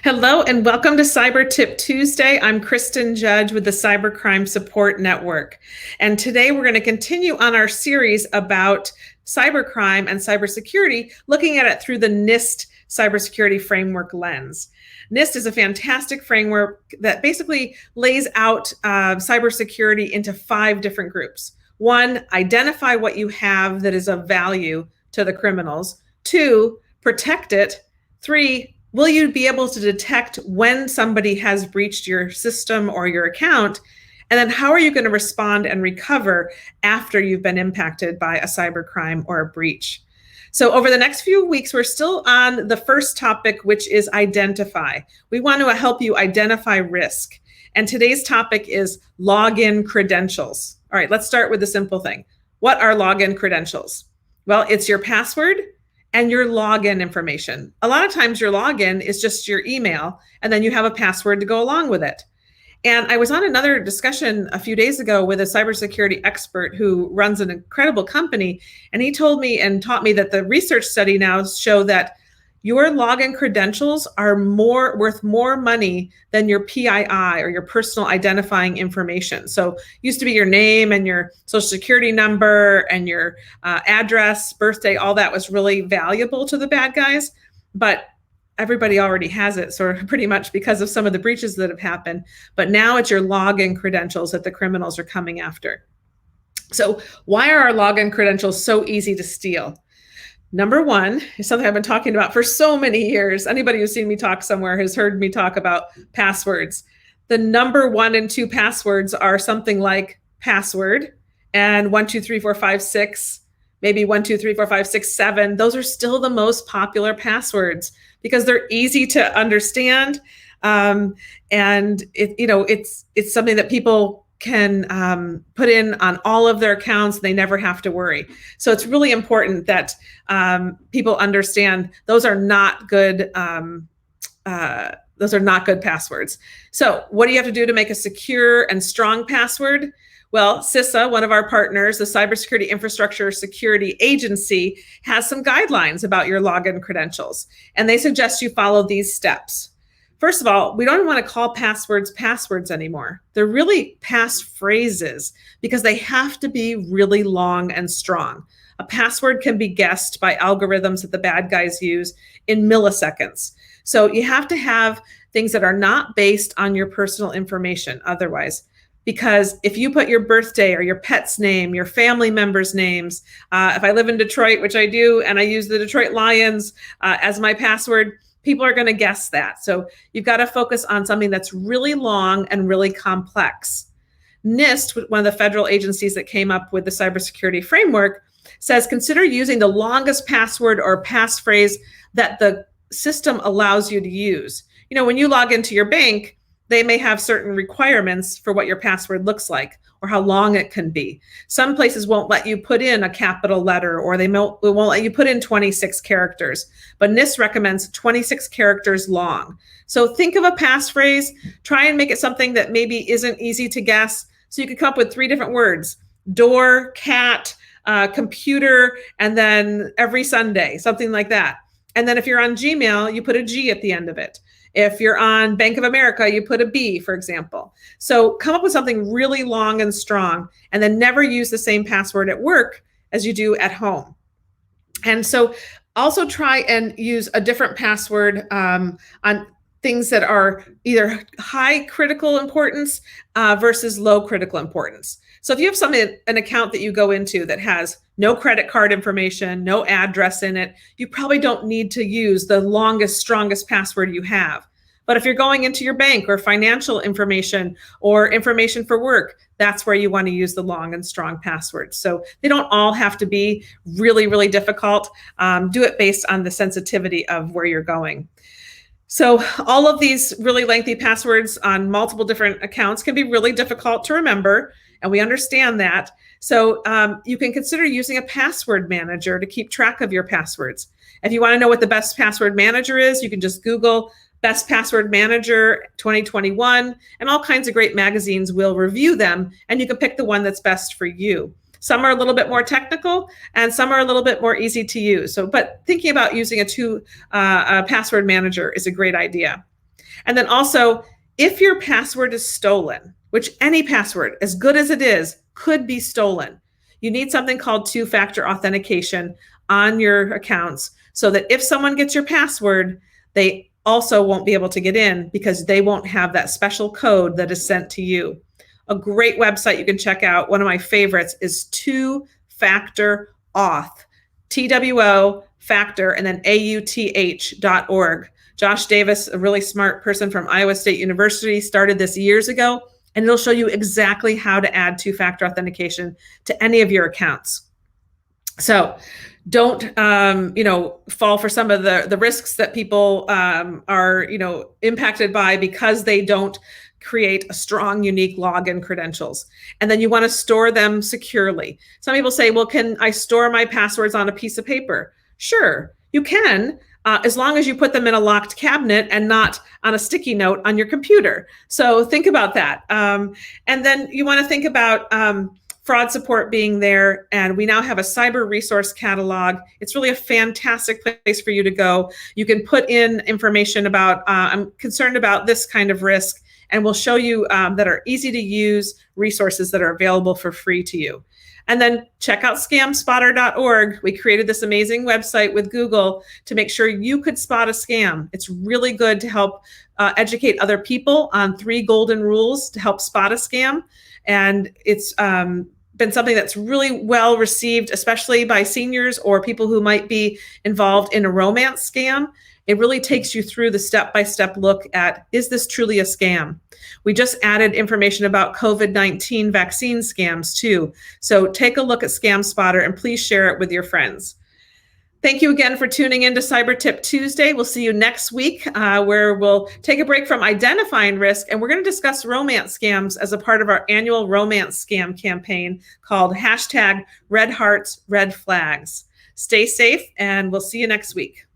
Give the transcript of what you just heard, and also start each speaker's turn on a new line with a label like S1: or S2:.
S1: Hello and welcome to Cyber Tip Tuesday. I'm Kristin Judge with the Cybercrime Support Network. And today we're going to continue on our series about cybercrime and cybersecurity, looking at it through the NIST Cybersecurity Framework lens. NIST is a fantastic framework that basically lays out cybersecurity into 5 different groups. 1, identify what you have that is of value to the criminals. 2, protect it. 3, will you be able to detect when somebody has breached your system or your account? And then how are you going to respond and recover after you've been impacted by a cybercrime or a breach? So over the next few weeks, we're still on the first topic, which is identify. We want to help you identify risk. And today's topic is login credentials. All right, let's start with the simple thing. What are login credentials? Well, it's your password and your login information. A lot of times your login is just your email, and then you have a password to go along with it. And I was on another discussion a few days ago with a cybersecurity expert who runs an incredible company, and he told me and taught me that the research study now show that your login credentials are worth more money than your PII or your personal identifying information. So used to be your name and your social security number and your address, birthday, all that was really valuable to the bad guys, but everybody already has it, so pretty much because of some of the breaches that have happened. But now it's your login credentials that the criminals are coming after. So why are our login credentials so easy to steal? Number 1 is something I've been talking about for so many years. Anybody who's seen me talk somewhere has heard me talk about passwords. The number 1 and 2 passwords are something like password and 1, 2, 3, 4, 5, 6, maybe 1, 2, 3, 4, 5, 6, 7. Those are still the most popular passwords because they're easy to understand. And it's something that people can put in on all of their accounts. They never have to worry. So it's really important that people understand those are not good. Those are not good passwords. So what do you have to do to make a secure and strong password? Well, CISA, one of our partners, the Cybersecurity Infrastructure Security Agency, has some guidelines about your login credentials, and they suggest you follow these steps. First of all, we don't want to call passwords passwords anymore. They're really passphrases because they have to be really long and strong. A password can be guessed by algorithms that the bad guys use in milliseconds. So you have to have things that are not based on your personal information otherwise. Because if you put your birthday or your pet's name, your family members' names, if I live in Detroit, which I do, and I use the Detroit Lions as my password, people are going to guess that. So you've got to focus on something that's really long and really complex. NIST, one of the federal agencies that came up with the cybersecurity framework, says consider using the longest password or passphrase that the system allows you to use. You know, when you log into your bank, they may have certain requirements for what your password looks like or how long it can be. Some places won't let you put in a capital letter, or they won't let you put in 26 characters, but NIST recommends 26 characters long. So think of a passphrase, try and make it something that maybe isn't easy to guess. So you could come up with 3 different words: door, cat, computer, and then every Sunday, something like that. And then if you're on Gmail, you put a G at the end of it. If you're on Bank of America, you put a B, for example. So come up with something really long and strong, and then never use the same password at work as you do at home. And so also try and use a different password on things that are either high critical importance versus low critical importance. So if you have an account that you go into that has no credit card information, no address in it, you probably don't need to use the longest, strongest password you have. But if you're going into your bank or financial information or information for work, that's where you want to use the long and strong passwords. So they don't all have to be really, really difficult. Do it based on the sensitivity of where you're going. So all of these really lengthy passwords on multiple different accounts can be really difficult to remember, and we understand that. So you can consider using a password manager to keep track of your passwords. If you want to know what the best password manager is, you can just Google Best Password Manager 2021, and all kinds of great magazines will review them, and you can pick the one that's best for you. Some are a little bit more technical, and some are a little bit more easy to use. So, but thinking about using a password manager is a great idea. And then also, if your password is stolen, which any password, as good as it is, could be stolen, you need something called two-factor authentication on your accounts so that if someone gets your password, they also won't be able to get in because they won't have that special code that is sent to you. A great website you can check out, one of my favorites, is two-factor auth, TWO factor, and then AUTH.org. Josh Davis, a really smart person from Iowa State University, started this years ago, and it'll show you exactly how to add two-factor authentication to any of your accounts. So don't, fall for some of the risks that people are, impacted by because they don't create a strong, unique login credentials. And then you want to store them securely. Some people say, well, can I store my passwords on a piece of paper? Sure, you can, as long as you put them in a locked cabinet and not on a sticky note on your computer. So think about that. And then you want to think about fraud support being there. And we now have a cyber resource catalog. It's really a fantastic place for you to go. You can put in information about, I'm concerned about this kind of risk, and we'll show you that are easy to use resources that are available for free to you. And then check out scamspotter.org. We created this amazing website with Google to make sure you could spot a scam. It's really good to help educate other people on 3 golden rules to help spot a scam. And it's been something that's really well received, especially by seniors or people who might be involved in a romance scam. It really takes you through the step-by-step look at, is this truly a scam? We just added information about COVID-19 vaccine scams too. So take a look at Scam Spotter and please share it with your friends. Thank you again for tuning in to Cyber Tip Tuesday. We'll see you next week where we'll take a break from identifying risk, and we're going to discuss romance scams as a part of our annual romance scam campaign called #RedHeartsRedFlags. Stay safe, and we'll see you next week.